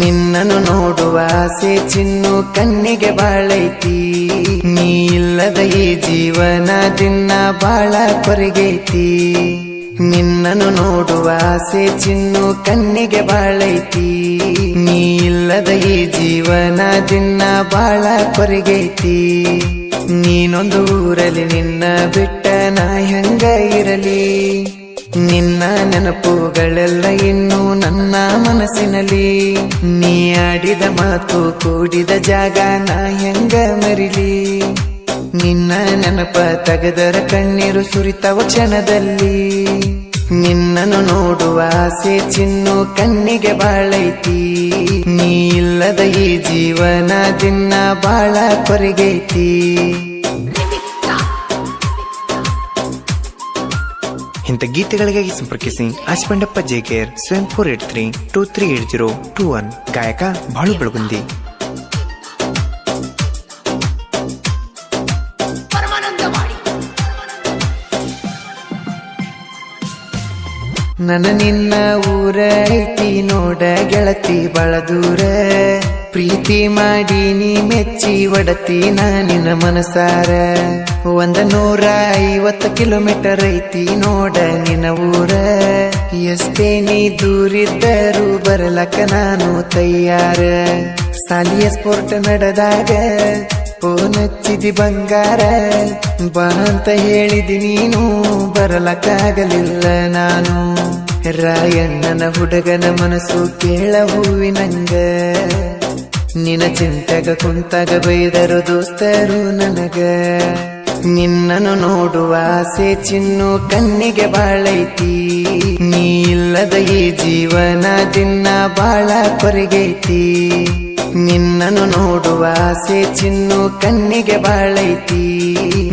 ನಿನ್ನನ್ನು ನೋಡುವ ಆಸೆ ಚಿನ್ನು ಕಣ್ಣಿಗೆ ಬಾಳೈತಿ. ನೀ ಇಲ್ಲದ ಈ ಜೀವನ ದಿನ ಬಾಳ ಕೊರಗೈತಿ. ನಿನ್ನನ್ನು ನೋಡುವ ಆಸೆ ಚಿನ್ನು ಕಣ್ಣಿಗೆ ಬಾಳೈತಿ. ನೀ ಇಲ್ಲದ ಈ ಜೀವನ ದಿನ ಬಾಳ ಕೊರಗೈತಿ. ನೀನೊಂದು ಊರಲ್ಲಿ ನಿನ್ನ ಬಿಟ್ಟ ನಾ ಹೆಂಗ ಇರಲಿ. ನಿನ್ನ ನೆನಪುಗಳೆಲ್ಲ ಇನ್ನು ನನ್ನ ಮನಸ್ಸಿನಲ್ಲಿ. ನೀ ಆಡಿದ ಮಾತು ಕೂಡಿದ ಜಾಗ ನಾ ಹೆಂಗ ಮರಿಲಿ. ನಿನ್ನ ನೆನಪ ತೆಗೆದರ ಕಣ್ಣೀರು ಸುರಿತವ ಕ್ಷಣದಲ್ಲಿ. ನಿನ್ನನ್ನು ನೋಡುವ ಆಸೆ ಚಿನ್ನು ಕಣ್ಣಿಗೆ ಬಾಳೈತಿ. ನೀ ಇಲ್ಲದ ಈ ಜೀವನ ದಿನ ಬಾಳ ಕೊರಗೈತಿ. ಇಂಥ ಗೀತೆಗಳಿಗಾಗಿ ಸಂಪರ್ಕಿಸಿ ಆಸ್ಪಂಡಪ್ಪ ಜೇಕೇರ್ ಸ್ವಯಂ 483-238021. ಗಾಯಕ ಬಾಳು ಬೆಳಗುಂದಿ. ನನ್ನ ನಿನ್ನ ಊರ ಐತಿ ನೋಡ ಗೆಳತಿ ಬಾಳ ದೂರ. ಪ್ರೀತಿ ಮಾಡಿ ನೀ ಮೆಚ್ಚಿ ಒಡತಿ ನಾ ನಿನ್ನ ಮನಸಾರ. 150 ಕಿಲೋಮೀಟರ್ ಐತಿ ನೋಡ ನಿನ್ನ ಊರ. ಎಷ್ಟೇ ನೀ ದೂರಿದ್ದರೂ ಬರಲಕ್ಕ ನಾನು ತಯ್ಯಾರ. ಸಾಲಿಯ ಸ್ಪೋರ್ಟ್ ನಡೆದಾಗ ಫೋನ್ ಹಚ್ಚಿದಿ ಬಂಗಾರ. ಬಾ ಅಂತ ಹೇಳಿದಿ ನೀನು ಬರಲಕ್ಕಾಗಲಿಲ್ಲ ನಾನು. ರಾಯಣ್ಣನ ಹುಡುಗನ ಮನಸ್ಸು ಕೇಳ ಹೂವಿನಂಗ. ನಿನ್ನ ಚಿಂತೆಗ ಕುಂತಾಗ ಬೈದರು ದೋಸ್ತರು ನನಗ. ನಿನ್ನನ್ನು ನೋಡುವ ಆಸೆ ಚಿನ್ನು ಕಣ್ಣಿಗೆ ಬಾಳೈತಿ. ನೀ ಇಲ್ಲದ ಈ ಜೀವನ ದಿನ ಬಾಳ ಕೊರಗೈತಿ. ನಿನ್ನನ್ನು ನೋಡುವ ಆಸೆ ಚಿನ್ನು ಕಣ್ಣಿಗೆ ಬಾಳೈತಿ.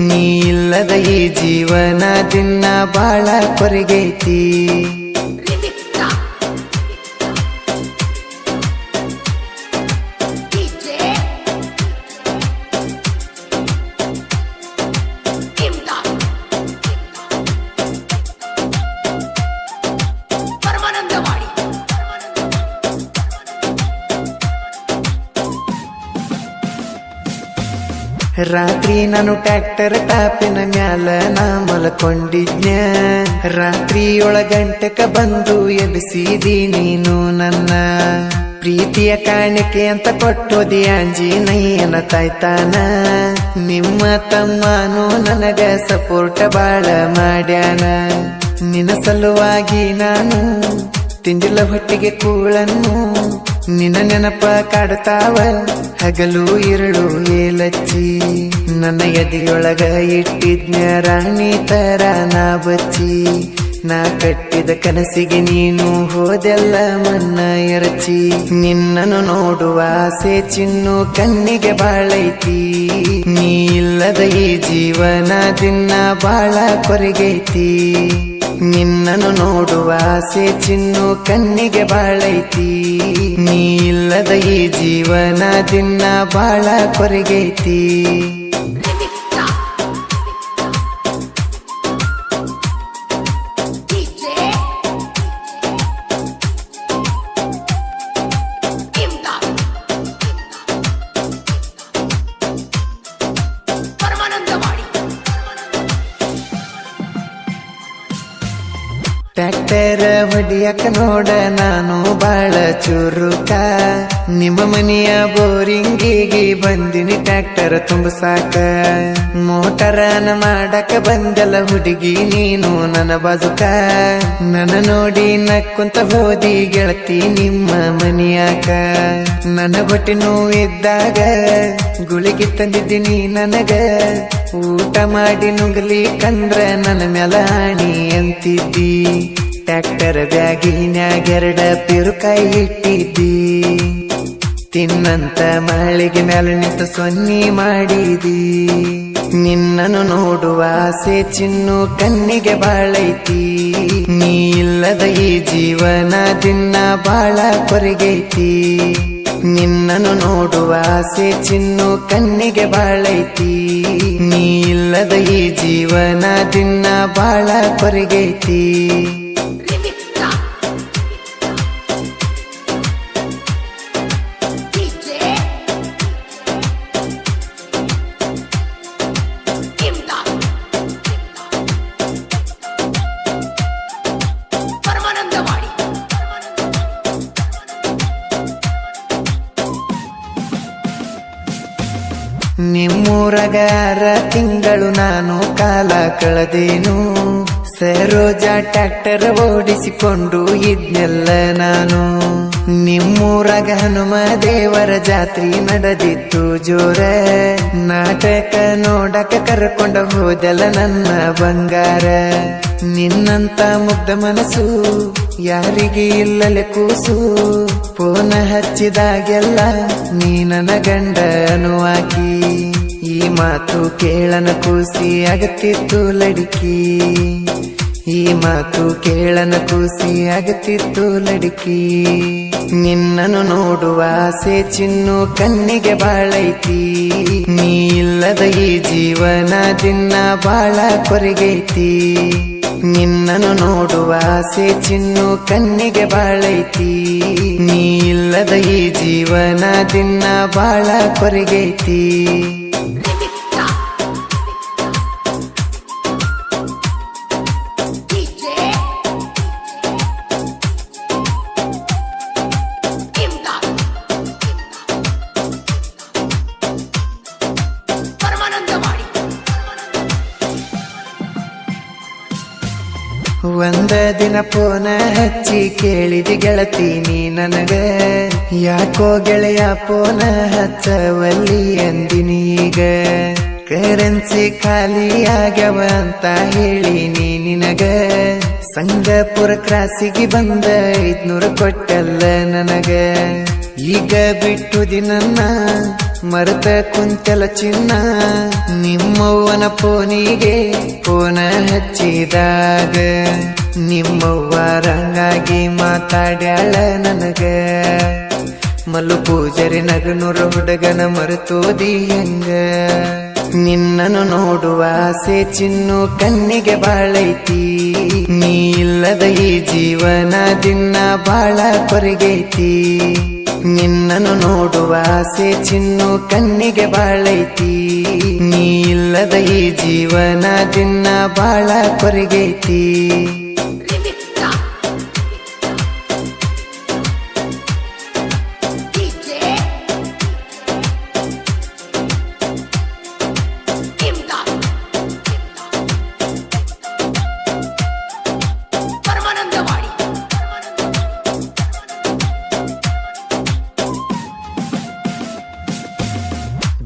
ನೀ ಇಲ್ಲದ ಈ ಜೀವನ ದಿನ ಬಾಳ ಕೊರಗೈತಿ. ರಾತ್ರಿ ನಾನು ಟ್ರ್ಯಾಕ್ಟರ್ ಟಾಪಿನ ಮ್ಯಾಲ ನಾ ಮಲ್ಕೊಂಡಿದ್ನ. ರಾತ್ರಿ 7 ಗಂಟೆಕ ಬಂದು ಎಬ್ಬಿಸಿದಿ ನೀನು ನನ್ನ. ಪ್ರೀತಿಯ ಕಾಣಿಕೆ ಅಂತ ಕೊಟ್ಟೋದಿ ಆಂಜನೇಯನ ತಾಯ್ತಾನ. ನಿಮ್ಮ ತಮ್ಮನು ನನಗ ಸಪೋರ್ಟ್ ಬಾಳ ಮಾಡ್ಯಾನ. ನಿನ್ನ ಸಲುವಾಗಿ ನಾನು ತಿಂದಿಲ್ಲ ಹೊಟ್ಟಿಗೆ ಕೂಳನ್ನು. ನಿನ್ನ ನೆನಪ ಕಾಡ್ತಾವ ಹಗಲು ಇರಳು ಏಲಚ್ಚಿ. ನನ್ನ ಎದೆಯೊಳಗ ಇಟ್ಟಿದ್ನ ರಾಣಿ ತರ ನಾ ಬಚ್ಚಿ. ನಾ ಕಟ್ಟಿದ ಕನಸಿಗೆ ನೀನು ಹೋದೆಲ್ಲ ಮನ್ನ ಎರಚಿ. ನಿನ್ನನ್ನು ನೋಡುವ ಆಸೆ ಚಿನ್ನು ಕಣ್ಣಿಗೆ ಬಾಳೈತಿ. ನೀ ಇಲ್ಲದ ಈ ಜೀವನ ದಿನ ಬಾಳ ಕೊರಗೈತಿ. ನಿನ್ನನ್ನು ನೋಡುವ ಆಸೆ ಚಿನ್ನು ಕಣ್ಣಿಗೆ ಬಾಳೈತಿ. ನೀ ಇಲ್ಲದ ಈ ಜೀವನ ದಿನ ಬಾಳ ಕೊರಗೈತಿ. ಟ್ರ್ಯಾಕ್ಟರ್ ಹೊಡಿಯಕ ನೋಡ ನಾನು ಬಾಳ ಚುರುಕ. ನಿಮ್ಮ ಮನೆಯ ಬೋರಿಂಗಿಗೆ ಬಂದಿನಿ ಟ್ರ್ಯಾಕ್ಟರ್ ತುಂಬಸಾಕ. ಮೋಟರನ ಮಾಡಕ ಬಂದಲ್ಲ ಹುಡುಗಿ ನೀನು ನನ್ನ ಬಾಜುಕ. ನನ್ನ ನೋಡಿ ನಕ್ಕುಂತ ಹೋದಿ ಗೆಳತಿ ನಿಮ್ಮ ಮನೆಯಾಕ. ನನ್ನ ಹೊಟ್ಟೆ ನೋವಿದ್ದಾಗ ಗುಳಿಗೆ ತಂದಿದ್ದೀನಿ ನನಗ. ಊಟ ಮಾಡಿ ನುಗ್ಲಿಕಂದ್ರ ನನ್ನ ಮ್ಯಾಲ ಆಣಿ ಅಂತಿದ್ದಿ. ಟ್ರ್ಯಾಕ್ಟರ್ ಬ್ಯಾಗಿನ್ಯಾಗೆರಡ ಪಿರುಕಾಯಿ ಇಟ್ಟಿದ್ದಿ. ತಿನ್ನಂತ ಮಳಿಗೆ ಮ್ಯಾಲ ನಿಂತ ಸೊನ್ನಿ ಮಾಡಿದಿ. ನಿನ್ನನ್ನು ನೋಡುವ ಆಸೆ ಚಿನ್ನು ಕಣ್ಣಿಗೆ ಬಾಳೈತಿ. ನೀ ಇಲ್ಲದ ಈ ಜೀವನ ದಿನ ಬಾಳ ಕೊರಗೈತಿ. ನಿನ್ನನ್ನು ನೋಡುವ ಆಸೆ ಚಿನ್ನು ಕಣ್ಣಿಗೆ ಬಾಳೈತಿ. ನೀ ಇಲ್ಲದ ಈ ಜೀವನ ದಿನ ಬಾಳ ಕೊರಗೈತಿ. ನಿಮ್ಮೂರಗ 6 ತಿಂಗಳು ನಾನು ಕಾಲ ಕಳೆದೇನು ಸರೋಜ ಟ್ರ್ಯಾಕ್ಟರ್ ಓಡಿಸಿಕೊಂಡು ಇದ್ನೆಲ್ಲ ನಾನು ನಿಮ್ಮೂರಗ ಹನುಮ ದೇವರ ಜಾತ್ರೆ ನಡೆದಿತ್ತು ಜೋರ ನಾಟಕ ನೋಡಕ ಕರ್ಕೊಂಡ ಹೋದೆಲ್ಲ ನನ್ನ ಬಂಗಾರ ನಿನ್ನಂತ ಮುಗ್ಧ ಮನಸ್ಸು ಯಾರಿಗೆ ಇಲ್ಲಲೆ ಕೂಸು ಫೋನ ಹಚ್ಚಿದಾಗೆಲ್ಲ ನೀ ನನ್ನ ಗಂಡ ಅನುವಾಕಿ ಈ ಮಾತು ಕೇಳನ ಕೂಸಿ ಆಗತ್ತಿತ್ತು ಲಡಿಕಿ ಈ ಮಾತು ಕೇಳನ ಕೂಸಿ ಆಗತ್ತಿತ್ತು ಲಡಿಕಿ ನಿನ್ನನ್ನು ನೋಡುವ ಆಸೆ ಚಿನ್ನು ಕಣ್ಣಿಗೆ ಬಾಳೈತಿ ನೀ ಇಲ್ಲದ ಈ ಜೀವನ ದಿನ ಬಾಳ ಕೊರಗೈತಿ ನಿನ್ನನ್ನು ನೋಡುವ ಆಸೆ ಚಿನ್ನು ಕಣ್ಣಿಗೆ ಬಾಳೈತಿ ನೀ ಇಲ್ಲದ ಈ ಜೀವನ ದಿನ ಬಾಳ ಕೊರಗೈತಿ ಒಂದ ದಿನ ಫೋನ ಹಚ್ಚಿ ಕೇಳಿದಿ ಗೆಳತಿ ನೀ ನನಗ ಯಾಕೋ ಗೆಳೆಯ ಫೋನ ಹಚ್ಚವಲ್ಲಿ ಅಂದಿನೀಗ ಕರೆನ್ಸಿ ಖಾಲಿ ಆಗ್ಯಾವ ಅಂತ ಹೇಳಿ ನೀ ನಿನಗ ಸಂಗಪುರ ಕ್ರಾಸಿಗೆ ಬಂದ 500 ಕೊಟ್ಟಲ್ಲ ನನಗ ಈಗ ಬಿಟ್ಟು ದಿನನ್ನ ಮರೆತ ಕುಂತಲ ಚಿನ್ನ ನಿಮ್ಮವ್ವನ ಫೋನಿಗೆ ಫೋನ ಹಚ್ಚಿದಾಗ ನಿಮ್ಮವ್ವ ರಂಗಾಗಿ ಮಾತಾಡ್ಯಾಳ ನನಗ ಮಲ್ಲು ಪೂಜರಿ ನಗನೂರ ಹುಡುಗನ ಮರೆತೋದಿ ಹೆಂಗ ನಿನ್ನನ್ನು ನೋಡುವ ಆಸೆ ಚಿನ್ನು ಕಣ್ಣಿಗೆ ಬಾಳೈತಿ ನೀ ಇಲ್ಲದ ಈ ಜೀವನ ದಿನ ಬಾಳ ಕೊರಗೈತಿ ನಿನ್ನನ್ನು ನೋಡುವ ಆಸೆ ಚಿನ್ನು ಕಣ್ಣಿಗೆ ಬಾಳೈತಿ ನೀ ಇಲ್ಲದ ಈ ಜೀವನ ದಿನ ಬಾಳ ಕೊರಗೈತಿ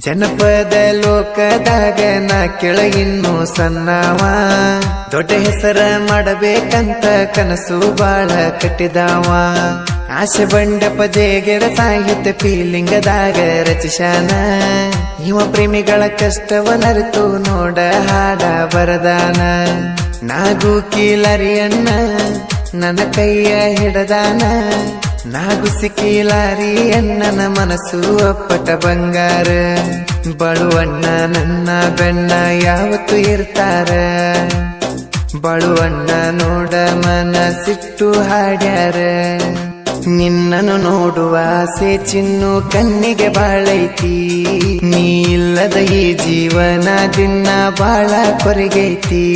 ಜನಪದ ಲೋಕದಾಗ ನಾ ಕೆಳಗಿನ್ನು ಸಣ್ಣವ ದೊಡ್ಡ ಹೆಸರ ಮಾಡಬೇಕಂತ ಕನಸು ಬಾಳ ಕಟ್ಟಿದಾವ ಆಸೆ ಬಂಡಪ ಜೇಗೆರ ಸಾಹಿತ್ಯ ಫೀಲಿಂಗದಾಗ ರಚಿಸಾನ ಇವ ಪ್ರೇಮಿಗಳ ಕಷ್ಟವನರಿತು ನೋಡ ಹಾಡ ಬರದಾನ ನಾಗು ಕೀಲರಿಯನ್ನ ನನ್ನ ಕೈಯ ಹಿಡದಾನ ನಾಗು ಸಿಕ್ಕಿಲಾರಿ ಎನ್ನನ ಮನಸ್ಸು ಅಪ್ಪಟ ಬಂಗಾರ ಬಳುವಣ್ಣ ನನ್ನ ಬೆನ್ನ ಯಾವತ್ತು ಇರ್ತಾರ ಬಳುವಣ್ಣ ನೋಡ ಮನಸ್ಸಿಟ್ಟು ಹಾಡ್ಯಾರ ನಿನ್ನನ್ನು ನೋಡುವ ಆಸೆ ಚಿನ್ನು ಕಣ್ಣಿಗೆ ಬಾಳೈತಿ ನೀ ಇಲ್ಲದ ಈ ಜೀವನ ದಿನ ಬಾಳ ಕೊರಗೈತಿ